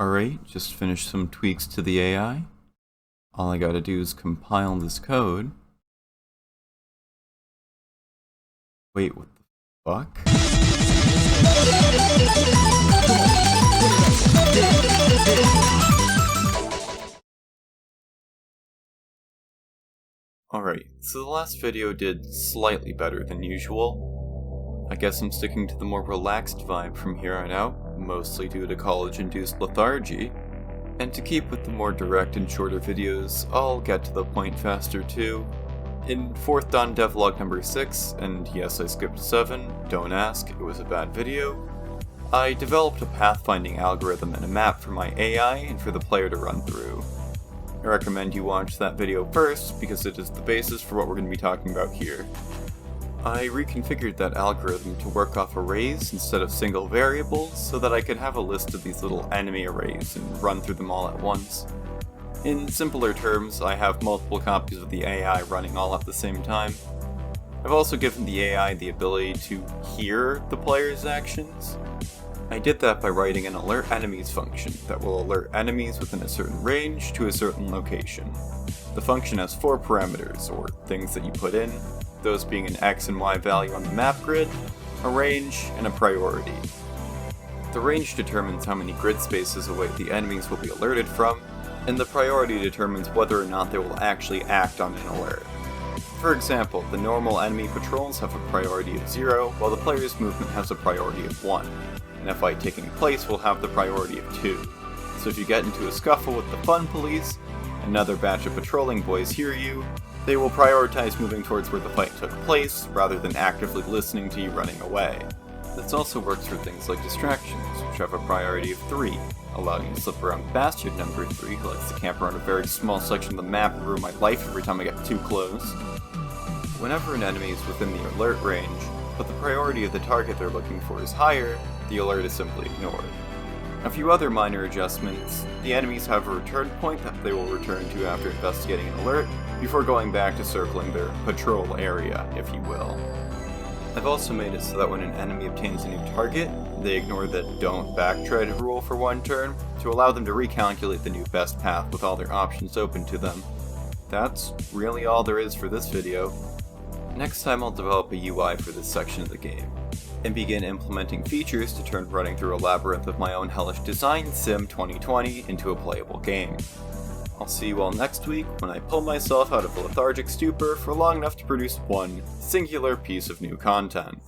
Alright, just finished some tweaks to the AI. All I gotta do is compile this code. Wait, what the fuck? Alright, so the last video did slightly better than usual. I guess I'm sticking to the more relaxed vibe from here on out, mostly due to college-induced lethargy. And to keep with the more direct and shorter videos, I'll get to the point faster too. In 4th Dan Devlog number 6, and yes I skipped 7, don't ask, it was a bad video, I developed a pathfinding algorithm and a map for my AI and for the player to run through. I recommend you watch that video first, because it is the basis for what we're going to be talking about here. I reconfigured that algorithm to work off arrays instead of single variables, so that I could have a list of these little enemy arrays and run through them all at once. In simpler terms, I have multiple copies of the AI running all at the same time. I've also given the AI the ability to hear the player's actions. I did that by writing an alert enemies function that will alert enemies within a certain range to a certain location. The function has 4 parameters, or things that you put in, those being an X and Y value on the map grid, a range, and a priority. The range determines how many grid spaces away the enemies will be alerted from, and the priority determines whether or not they will actually act on an alert. For example, the normal enemy patrols have a priority of 0, while the player's movement has a priority of 1. And a fight taking place will have the priority of 2. So if you get into a scuffle with the fun police, another batch of patrolling boys hear you, they will prioritize moving towards where the fight took place, rather than actively listening to you running away. This also works for things like distractions, which have a priority of 3, allowing you to slip around Bastard number 3, who likes to camp around a very small section of the map and ruin my life every time I get too close. Whenever an enemy is within the alert range, but the priority of the target they're looking for is higher, the alert is simply ignored. A few other minor adjustments: the enemies have a return point that they will return to after investigating an alert, before going back to circling their patrol area, if you will. I've also made it so that when an enemy obtains a new target, they ignore the don't backtread rule for one turn, to allow them to recalculate the new best path with all their options open to them. That's really all there is for this video. Next time I'll develop a UI for this section of the game, and begin implementing features to turn running through a labyrinth of my own hellish design sim 2020 into a playable game. I'll see you all next week when I pull myself out of a lethargic stupor for long enough to produce one singular piece of new content.